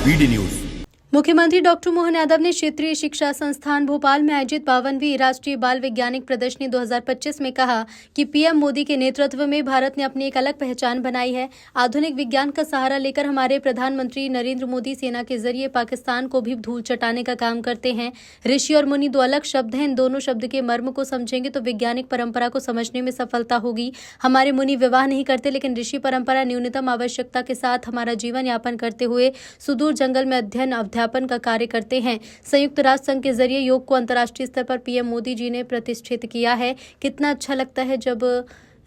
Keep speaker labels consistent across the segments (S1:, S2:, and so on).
S1: BD news.
S2: मुख्यमंत्री doctor Mohan Yadav ने क्षेत्रीय शिक्षा संस्थान भोपाल में आयोजित 52वीं राष्ट्रीय बाल वैज्ञानिक प्रदर्शनी 2025 में कहा कि पीएम मोदी के नेतृत्व में भारत ने अपनी एक अलग पहचान बनाई है। आधुनिक विज्ञान का सहारा लेकर हमारे प्रधानमंत्री नरेंद्र मोदी सेना के जरिए पाकिस्तान को भी धूल चटाने का काम करते हैं। ऋषि और मुनि दो अलग शब्द हैं। इन दोनों शब्द के मर्म को समझेंगे तो वैज्ञानिक परंपरा को समझने में सफलता होगी। हमारे मुनि विवाह नहीं करते, लेकिन ऋषि परंपरा न्यूनतम आवश्यकता के साथ हमारा जीवन यापन करते हुए सुदूर जंगल में अध्ययन अध्यापन का कार्य करते हैं। संयुक्त राष्ट्र संघ के जरिए योग को अंतर्राष्ट्रीय स्तर पर पीएम मोदी जी ने प्रतिष्ठित किया है। कितना अच्छा लगता है जब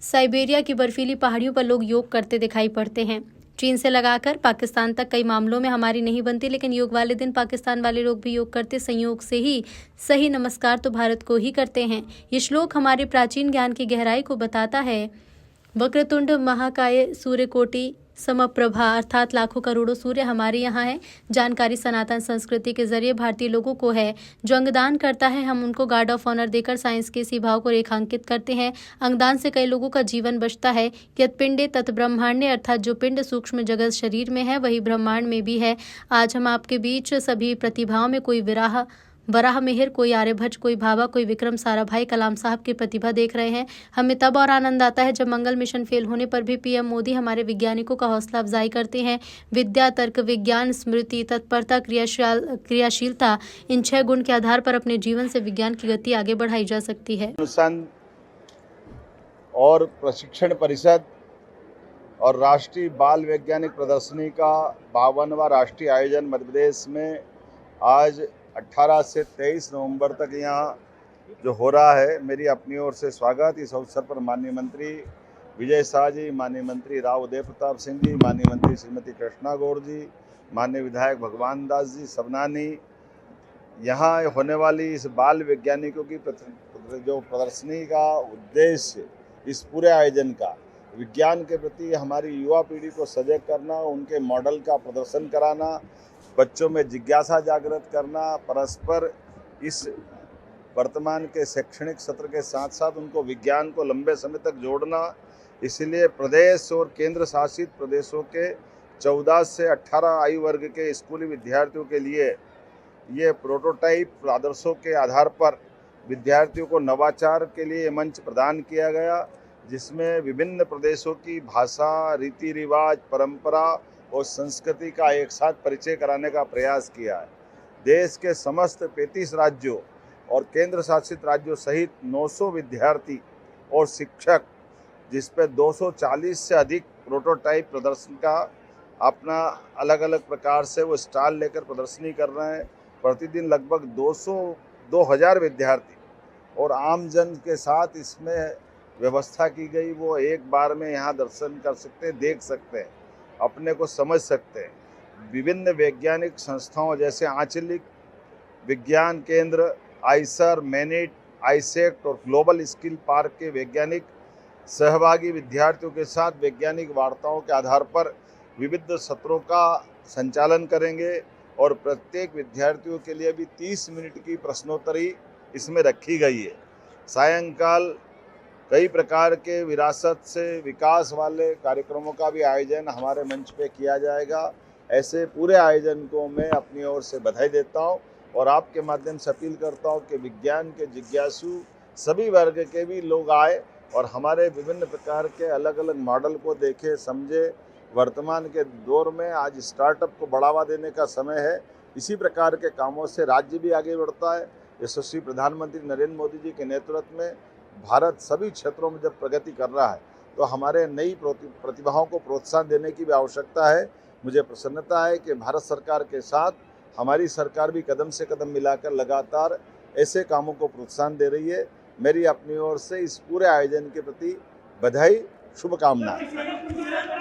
S2: साइबेरिया की बर्फीली पहाड़ियों पर लोग योग करते दिखाई पड़ते हैं। चीन से लगाकर पाकिस्तान तक कई मामलों में हमारी नहीं बनती, लेकिन योग वाले दिन पाकिस्तान वाले लोग भी योग करते संयोग से ही सही नमस्कार तो भारत को ही करते हैं। ये श्लोक हमारे प्राचीन ज्ञान की गहराई को बताता है। वक्रतुंड महाकाय सूर्यकोटि समप्रभा अर्थात लाखों करोड़ों सूर्य हमारे यहाँ है। जानकारी सनातन संस्कृति के जरिए भारतीय लोगों को है। जो अंगदान करता है हम उनको गार्ड ऑफ ऑनर देकर साइंस के इसी भाव को रेखांकित करते हैं। अंगदान से कई लोगों का जीवन बचता है। यत् पिंडे तत् ब्रह्मांडे अर्थात जो पिंड सूक्ष्म जगत शरीर में है वही ब्रह्मांड में भी है। आज हम आपके बीच सभी प्रतिभाओं में कोई वराह मिहिर, कोई आर्यभट्ट, कोई भाभा, कोई विक्रम साराभाई, कलाम साहब की प्रतिभा देख रहे हैं। हमें तब और आनंद आता है जब मंगल मिशन फेल होने पर भी पीएम मोदी हमारे वैज्ञानिकों का हौसला अफजाई करते हैं। विद्या, तर्क, विज्ञान, स्मृति, तत्परता, क्रियाशीलता, इन 6 गुण के आधार पर अपने जीवन से विज्ञान की गति आगे बढ़ाई जा सकती है।
S3: और प्रशिक्षण परिषद और राष्ट्रीय बाल वैज्ञानिक प्रदर्शनी का 52वां राष्ट्रीय आयोजन मध्य प्रदेश में आज 18 से 23 नवंबर तक यहाँ जो हो रहा है, मेरी अपनी ओर से स्वागत। इस अवसर पर माननीय मंत्री विजय शाह जी, माननीय मंत्री राव उदय प्रताप सिंह जी, माननीय मंत्री श्रीमती कृष्णा गौड़ जी, माननीय विधायक भगवान दास जी सबनानी, यहाँ होने वाली इस बाल वैज्ञानिकों की जो प्रदर्शनी का उद्देश्य इस पूरे आयोजन का विज्ञान के प्रति हमारी युवा पीढ़ी को सजग करना, उनके मॉडल का प्रदर्शन कराना, बच्चों में जिज्ञासा जागृत करना, परस्पर इस वर्तमान के शैक्षणिक सत्र के साथ साथ उनको विज्ञान को लंबे समय तक जोड़ना। इसलिए प्रदेश और केंद्र शासित प्रदेशों के 14 से 18 आयु वर्ग के स्कूली विद्यार्थियों के लिए ये प्रोटोटाइप आदर्शों के आधार पर विद्यार्थियों को नवाचार के लिए मंच प्रदान किया गया, जिसमें विभिन्न प्रदेशों की भाषा, रीति रिवाज, परंपरा और संस्कृति का एक साथ परिचय कराने का प्रयास किया है। देश के समस्त 35 राज्यों और केंद्र शासित राज्यों सहित 900 विद्यार्थी और शिक्षक, जिस पर 240 से अधिक प्रोटोटाइप प्रदर्शन का अपना अलग अलग प्रकार से वो स्टॉल लेकर प्रदर्शनी कर रहे हैं। प्रतिदिन लगभग 2000 विद्यार्थी और आम जन के साथ इसमें व्यवस्था की गई, वो एक बार में यहाँ दर्शन कर सकते हैं, देख सकते हैं, अपने को समझ सकते हैं। विभिन्न वैज्ञानिक संस्थाओं जैसे आंचलिक विज्ञान केंद्र, आइसर, मैनिट, आइसेक्ट और ग्लोबल स्किल पार्क के वैज्ञानिक सहभागी विद्यार्थियों के साथ वैज्ञानिक वार्ताओं के आधार पर विविध सत्रों का संचालन करेंगे और प्रत्येक विद्यार्थियों के लिए भी 30 मिनट की प्रश्नोत्तरी इसमें रखी गई है। सायंकाल कई प्रकार के विरासत से विकास वाले कार्यक्रमों का भी आयोजन हमारे मंच पे किया जाएगा। ऐसे पूरे आयोजन को मैं अपनी ओर से बधाई देता हूं और आपके माध्यम से अपील करता हूं कि विज्ञान के जिज्ञासु सभी वर्ग के भी लोग आए और हमारे विभिन्न प्रकार के अलग अलग मॉडल को देखे, समझे। वर्तमान के दौर में आज स्टार्टअप को बढ़ावा देने का समय है। इसी प्रकार के कामों से राज्य भी आगे बढ़ता है। यशस्वी प्रधानमंत्री नरेंद्र मोदी जी के नेतृत्व में भारत सभी क्षेत्रों में जब प्रगति कर रहा है तो हमारे नई प्रतिभाओं को प्रोत्साहन देने की भी आवश्यकता है। मुझे प्रसन्नता है कि भारत सरकार के साथ हमारी सरकार भी कदम से कदम मिलाकर लगातार ऐसे कामों को प्रोत्साहन दे रही है। मेरी अपनी ओर से इस पूरे आयोजन के प्रति बधाई, शुभकामनाएं।